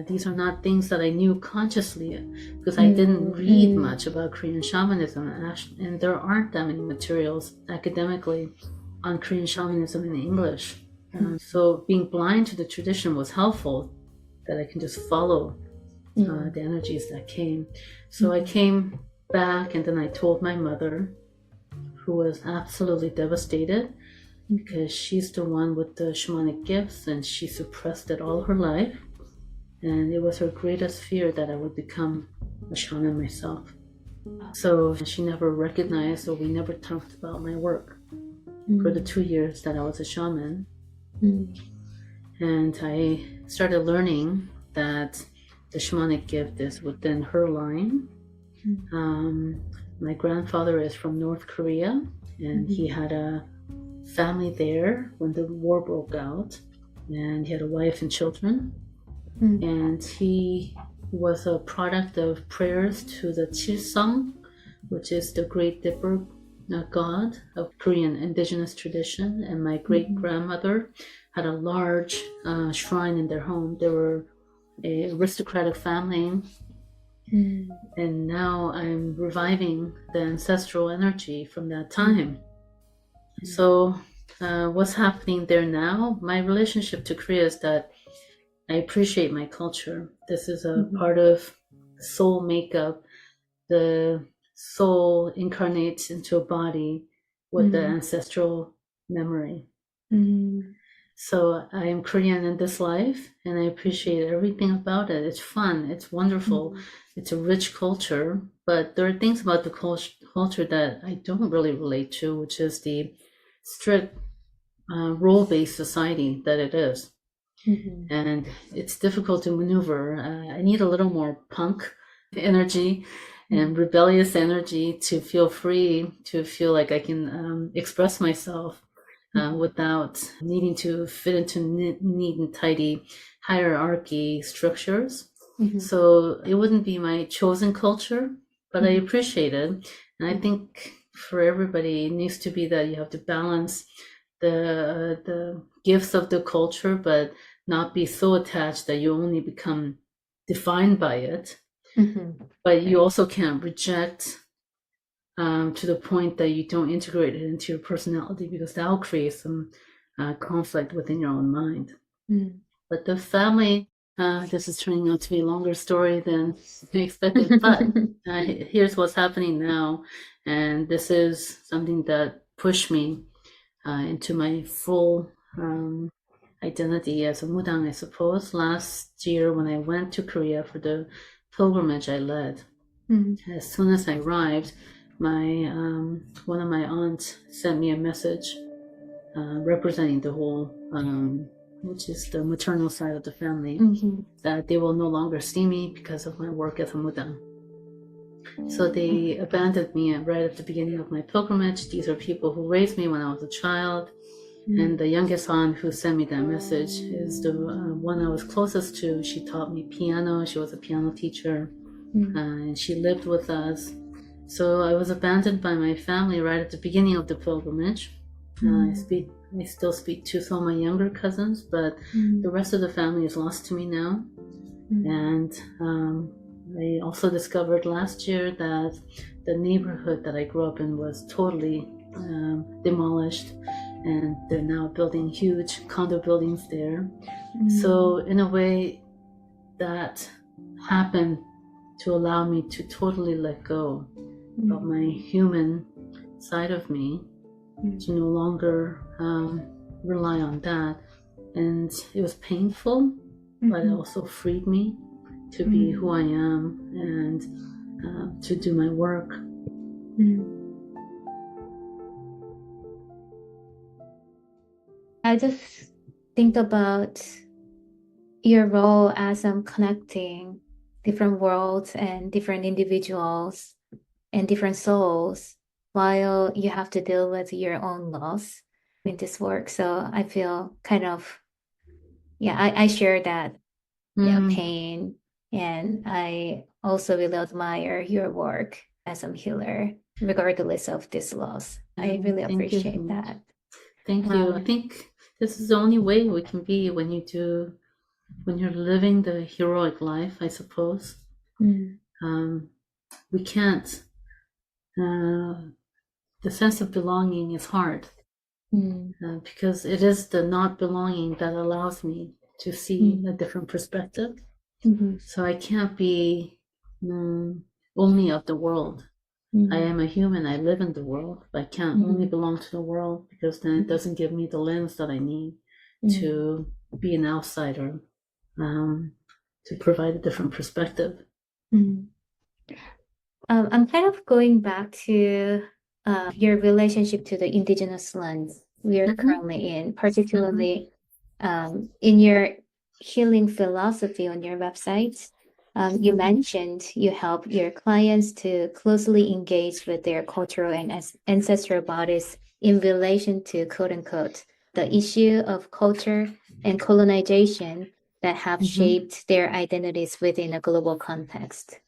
These are not things that I knew consciously, because I didn't read much about Korean shamanism, and there aren't that many materials academically on Korean shamanism in English. So being blind to the tradition was helpful, that I can just follow the energies that came. So I came back, and then I told my mother, who was absolutely devastated because she's the one with the shamanic gifts and she suppressed it all her life. And it was her greatest fear that I would become a shaman myself. So she never recognized, or we never talked about my work for the 2 years that I was a shaman. And I started learning that the shamanic gift is within her line. My grandfather is from North Korea, and he had a family there when the war broke out, and he had a wife and children. And he was a product of prayers to the Chilsang, which is the Great Dipper god of Korean Indigenous tradition. And my great grandmother had a large shrine in their home. They were an aristocratic family. And now I'm reviving the ancestral energy from that time. So what's happening there now? My relationship to Korea is that I appreciate my culture. This is a part of soul makeup. The soul incarnates into a body with the ancestral memory. So I am Korean in this life, and I appreciate everything about it. It's fun. It's wonderful. It's a rich culture, but there are things about the culture that I don't really relate to, which is the strict role-based society that it is. And it's difficult to maneuver. I need a little more punk energy and rebellious energy to feel free, to feel like I can express myself without needing to fit into neat and tidy hierarchy structures. So it wouldn't be my chosen culture, but I appreciate it. And I think for everybody, it needs to be that you have to balance the gifts of the culture, but not be so attached that you only become defined by it. But you also can't reject to the point that you don't integrate it into your personality, because that'll create some conflict within your own mind. But the family, this is turning out to be a longer story than expected, but here's what's happening now. And this is something that pushed me into my full identity as a mudang, I suppose. Last year when I went to Korea for the pilgrimage I led, as soon as I arrived, my one of my aunts sent me a message representing the whole, which is the maternal side of the family, that they will no longer see me because of my work as a mudang. So they abandoned me right at the beginning of my pilgrimage. These are people who raised me when I was a child. And the youngest aunt who sent me that message is the one I was closest to. She taught me piano. She was a piano teacher, and she lived with us. So I was abandoned by my family right at the beginning of the pilgrimage. I still speak to some of my younger cousins, but the rest of the family is lost to me now. And I also discovered last year that the neighborhood that I grew up in was totally demolished, and they're now building huge condo buildings there. So in a way, that happened to allow me to totally let go of my human side of me, to no longer rely on that. And it was painful, but it also freed me to be who I am and to do my work. I just think about your role as connecting different worlds and different individuals and different souls while you have to deal with your own loss in this work. So I feel kind of, I share that pain, and I also really admire your work as a healer, regardless of this loss. I really appreciate that. Thank you. I think this is the only way we can be when you're living the heroic life, I suppose. We can't. The sense of belonging is hard because it is the not belonging that allows me to see a different perspective. Mhm. So I can't be only of the world. I Mhm. am a human. I live in the world. But I can't only Mhm. belong to the world, because then it doesn't give me the lens that I need to be an outsider, to provide a different perspective. Mhm. I'm kind of going back to your relationship to the indigenous lands we are Mm-hmm. currently in, Mm-hmm. particularly in your healing philosophy on your website. You Mm-hmm. mentioned you help your clients to closely engage with their cultural and ancestral bodies in relation to, quote unquote, the issue of culture and colonization that have Mm-hmm. shaped their identities within a global context.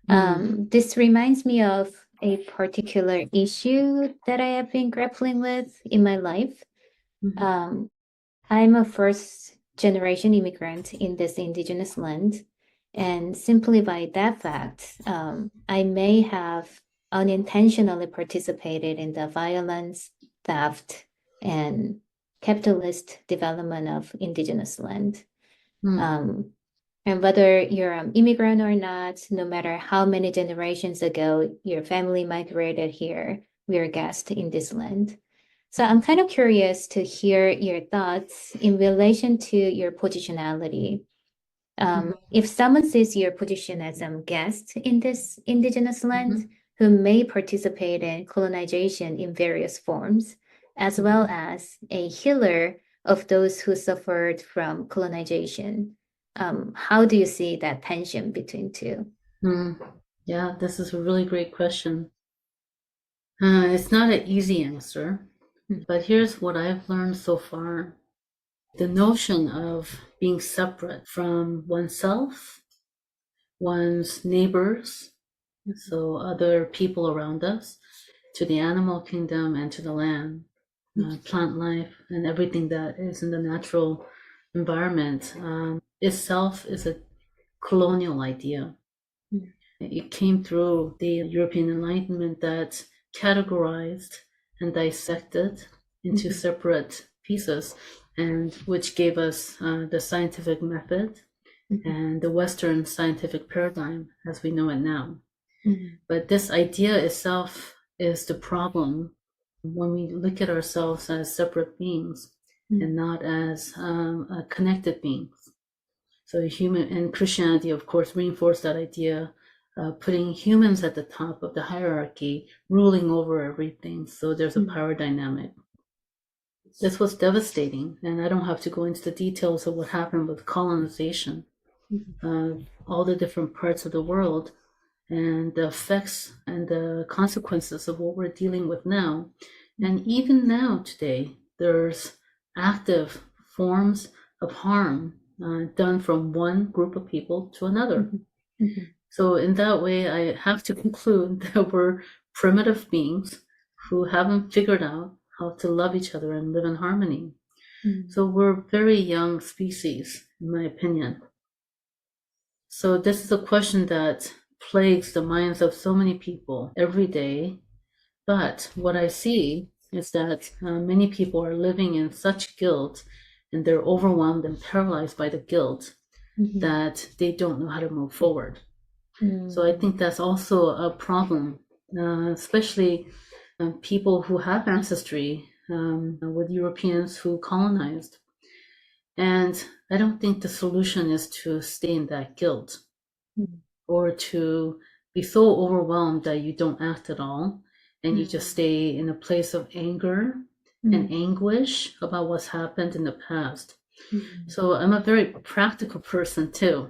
Mm-hmm. This reminds me of a particular issue that I have been grappling with in my life. Um, I'm a first generation immigrant in this indigenous land. And simply by that fact, I may have unintentionally participated in the violence, theft, and capitalist development of indigenous land. Mm-hmm. Um, and whether you're an immigrant or not, no matter how many generations ago your family migrated here, we're guests in this land. So I'm kind of curious to hear your thoughts in relation to your positionality. If someone sees your position as a guest in this indigenous land who may participate in colonization in various forms, as well as a healer of those who suffered from colonization, how do you see that tension between two? Mm-hmm. Yeah, this is a really great question. It's not an easy answer, but here's what I've learned so far. The notion of being separate from oneself, one's neighbors, so other people around us, to the animal kingdom and to the land, plant life, and everything that is in the natural environment, itself is a colonial idea. It came through the European Enlightenment that categorized and dissected into separate pieces, and which gave us the scientific method and the Western scientific paradigm as we know it now. But this idea itself is the problem when we look at ourselves as separate beings and not as connected beings. So human and Christianity, of course, reinforced that idea, putting humans at the top of the hierarchy, ruling over everything. So there's a power dynamic. This was devastating, and I don't have to go into the details of what happened with colonization of all the different parts of the world and the effects and the consequences of what we're dealing with now. And even now, today, there's active forms of harm done from one group of people to another. So, in that way, I have to conclude that we're primitive beings who haven't figured out how to love each other and live in harmony. So, we're a very young species, in my opinion. So, this is a question that plagues the minds of so many people every day. But what I see is that many people are living in such guilt, and they're overwhelmed and paralyzed by the guilt that they don't know how to move forward. So I think that's also a problem, especially people who have ancestry with Europeans who colonized. And I don't think the solution is to stay in that guilt or to be so overwhelmed that you don't act at all and you just stay in a place of anger and anguish about what's happened in the past. So I'm a very practical person too.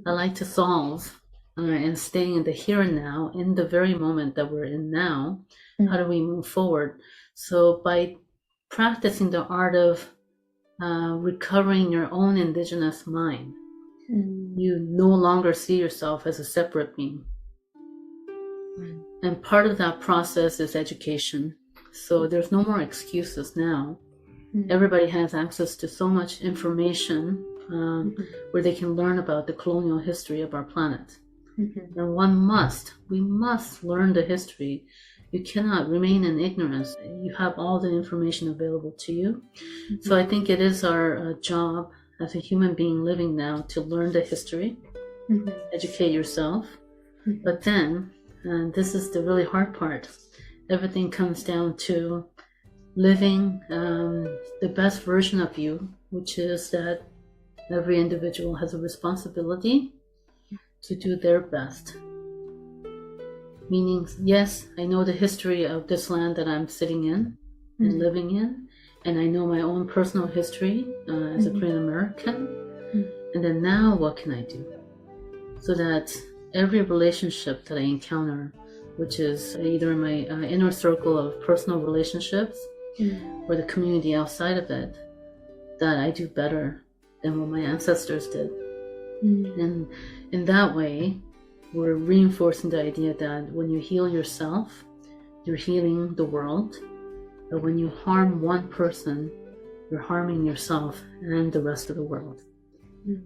I like to solve and staying in the here and now, in the very moment that we're in now. How do we move forward? So by practicing the art of recovering your own indigenous mind, you no longer see yourself as a separate being. And part of that process is education. So there's no more excuses now. Everybody has access to so much information where they can learn about the colonial history of our planet. And we must learn the history. You cannot remain in ignorance. You have all the information available to you. So I think it is our job as a human being living now to learn the history, educate yourself. But then, and this is the really hard part, everything comes down to living the best version of you, which is that every individual has a responsibility to do their best. Meaning, yes, I know the history of this land that I'm sitting in and living in, and I know my own personal history as a Korean American. And then now what can I do? So that every relationship that I encounter, which is either in my inner circle of personal relationships or the community outside of it, that I do better than what my ancestors did. And in that way, we're reinforcing the idea that when you heal yourself, you're healing the world. But when you harm one person, you're harming yourself and the rest of the world.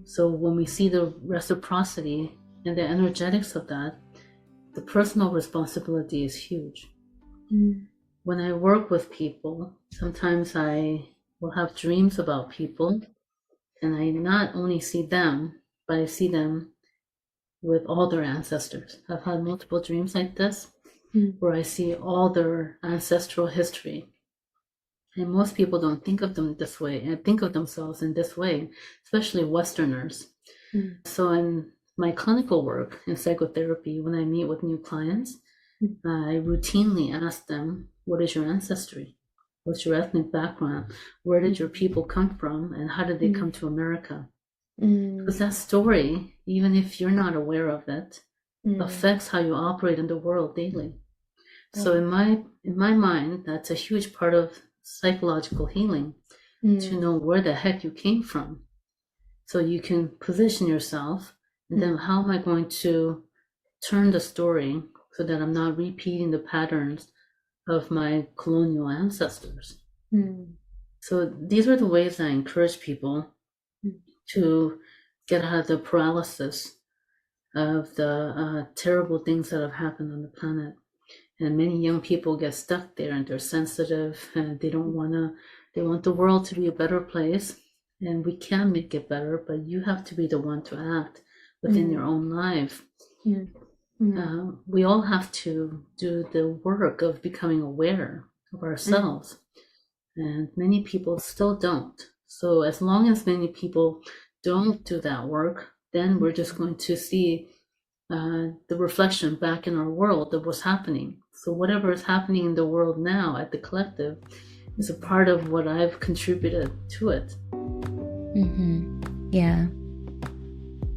So when we see the reciprocity and the energetics of that, the personal responsibility is huge. When I work with people, sometimes I will have dreams about people, and I not only see them, but I see them with all their ancestors. I've had multiple dreams like this, where I see all their ancestral history. And most people don't think of them this way and think of themselves in this way, especially Westerners. So in my clinical work in psychotherapy, when I meet with new clients, I routinely ask them, what is your ancestry? What's your ethnic background? Where did your people come from? And how did they come to America? Because that story, even if you're not aware of it, affects how you operate in the world daily. So in my mind, that's a huge part of psychological healing, to know where the heck you came from, so you can position yourself, and then how am I going to turn the story so that I'm not repeating the patterns of my colonial ancestors. So these are the ways I encourage people to get out of the paralysis of the terrible things that have happened on the planet. And many young people get stuck there, and they're sensitive, and they want the world to be a better place. And we can make it better, but you have to be the one to act within your own life. We all have to do the work of becoming aware of ourselves. And many people still don't. So as long as many people don't do that work, then we're just going to see the reflection back in our world of what's happening. So whatever is happening in the world now at the collective is a part of what I've contributed to it. Yeah.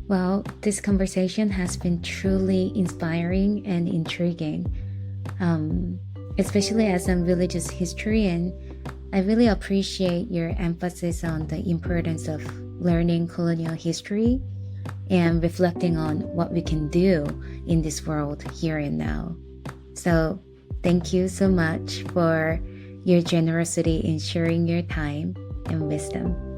Well, this conversation has been truly inspiring and intriguing, especially as a religious historian. I really appreciate your emphasis on the importance of learning colonial history and reflecting on what we can do in this world here and now. So thank you so much for your generosity in sharing your time and wisdom.